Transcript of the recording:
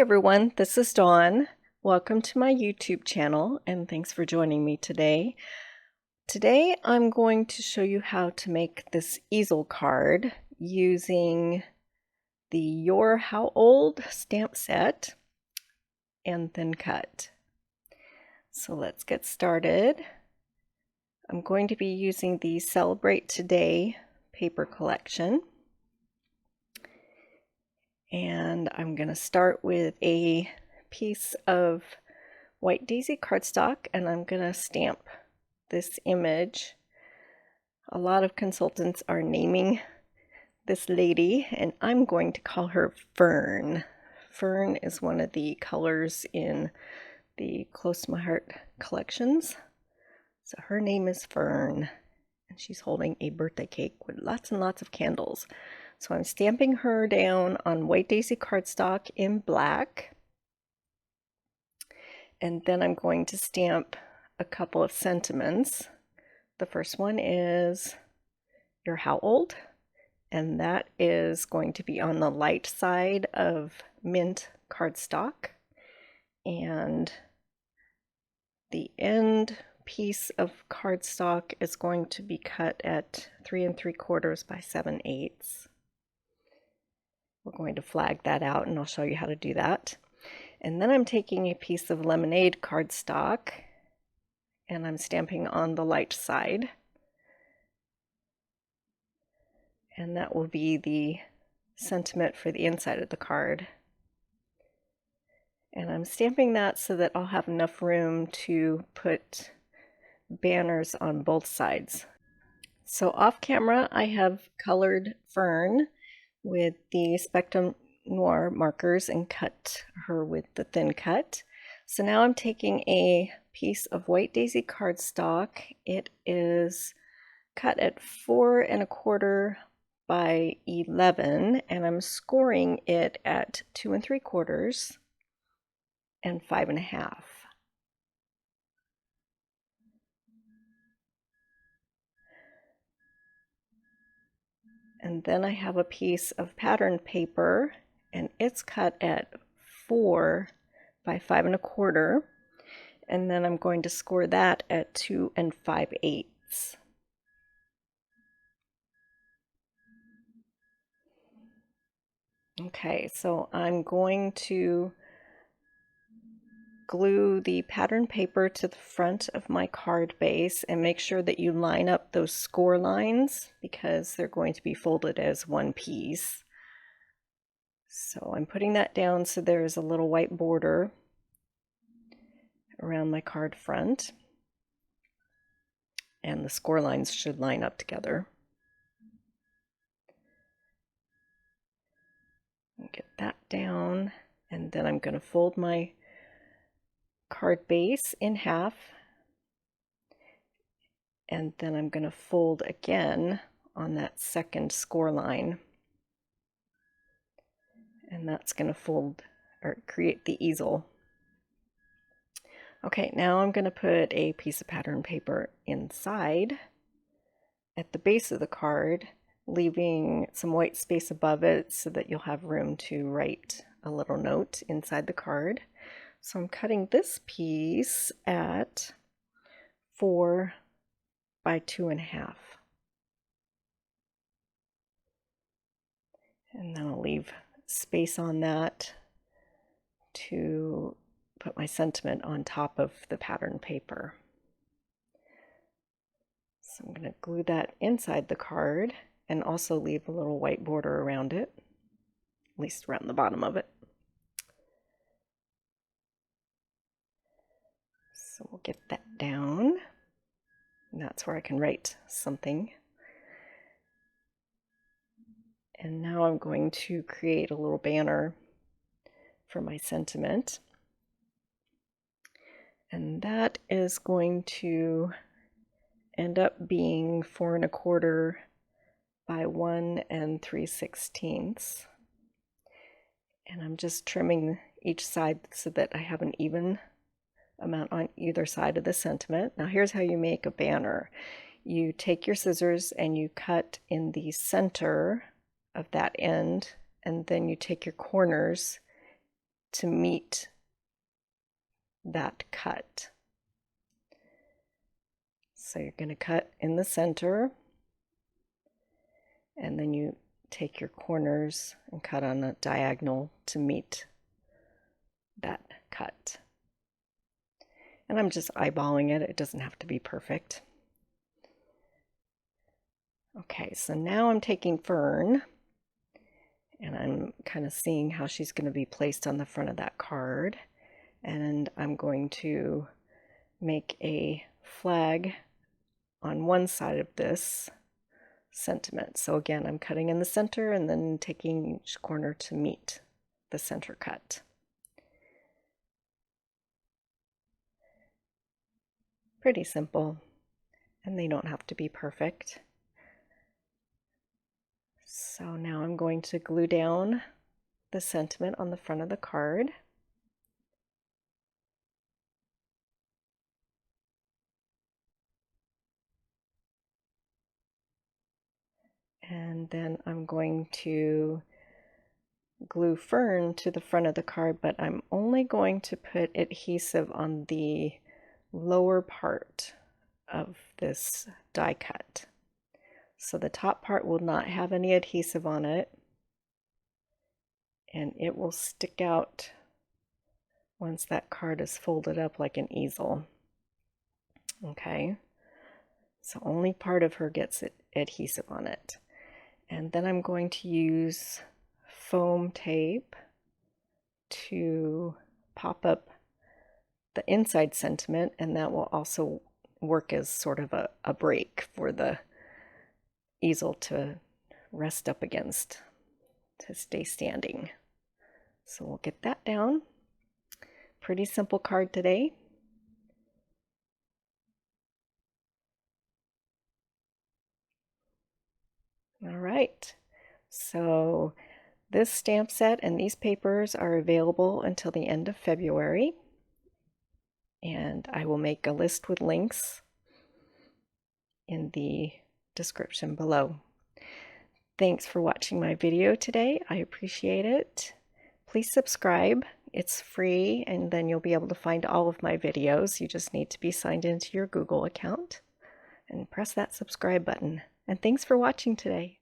everyone, this is Dawn. Welcome to my YouTube channel and thanks for joining me today. Today I'm going to show you how to make this easel card using the You're How Old stamp set and thin cut. So let's get started. I'm going to be using the Celebrate Today paper collection. And I'm going to start with a piece of white daisy cardstock and I'm going to stamp this image. A lot of consultants are naming this lady and I'm going to call her Fern. Fern is one of the colors in the Close to My Heart collections. So her name is Fern and she's holding a birthday cake with lots and lots of candles. So I'm stamping her down on white daisy cardstock in black. And then I'm going to stamp a couple of sentiments. The first one is You're How Old? And that is going to be on the light side of mint cardstock. And the end piece of cardstock is going to be cut at 3 3/4 by 7/8. We're going to flag that out and I'll show you how to do that. And then I'm taking a piece of lemonade cardstock and I'm stamping on the light side. And that will be the sentiment for the inside of the card. And I'm stamping that so that I'll have enough room to put banners on both sides. So off camera, I have colored Fern with the Spectrum Noir markers and cut her with the thin cut. So now I'm taking a piece of white daisy cardstock. It is cut at 4 1/4 by 11 and I'm scoring it at 2 3/4 and 5 1/2. And then I have a piece of pattern paper and it's cut at 4 by 5 1/4. And then I'm going to score that at 2 5/8. Okay, so I'm going to glue the pattern paper to the front of my card base and make sure that you line up those score lines because they're going to be folded as one piece. So I'm putting that down so there's a little white border around my card front and the score lines should line up together. Get that down and then I'm going to fold my card base in half and then I'm going to fold again on that second score line and that's going to fold or create the easel. Okay, now I'm going to put a piece of pattern paper inside at the base of the card, leaving some white space above it so that you'll have room to write a little note inside the card. So I'm cutting this piece at 4 by 2 1/2. And then I'll leave space on that to put my sentiment on top of the pattern paper. So I'm going to glue that inside the card and also leave a little white border around it, at least around the bottom of it. So we'll get that down. And that's where I can write something. And now I'm going to create a little banner for my sentiment. And that is going to end up being 4 1/4 by 1 3/16. And I'm just trimming each side so that I have an even amount on either side of the sentiment. Now here's how you make a banner. You take your scissors and you cut in the center of that end, and then you take your corners to meet that cut. So you're going to cut in the center, and then you take your corners and cut on a diagonal to meet that cut. And I'm just eyeballing it. It doesn't have to be perfect. Okay, so now I'm taking Fern, and I'm kind of seeing how she's going to be placed on the front of that card. And I'm going to make a flag on one side of this sentiment. So again, I'm cutting in the center and then taking each corner to meet the center cut. Pretty simple, and they don't have to be perfect. So now I'm going to glue down the sentiment on the front of the card. And then I'm going to glue Fern to the front of the card, but I'm only going to put adhesive on the lower part of this die cut. So the top part will not have any adhesive on it, and it will stick out once that card is folded up like an easel. Okay, so only part of her gets adhesive on it. And then I'm going to use foam tape to pop up the inside sentiment, and that will also work as sort of a break for the easel to rest up against to stay standing. So we'll get that down. Pretty simple card today. All right, so this stamp set and these papers are available until the end of February, and I will make a list with links in the description below. Thanks for watching my video today. I appreciate it. Please subscribe. It's free, and then you'll be able to find all of my videos. You just need to be signed into your Google account and press that subscribe button. And thanks for watching today.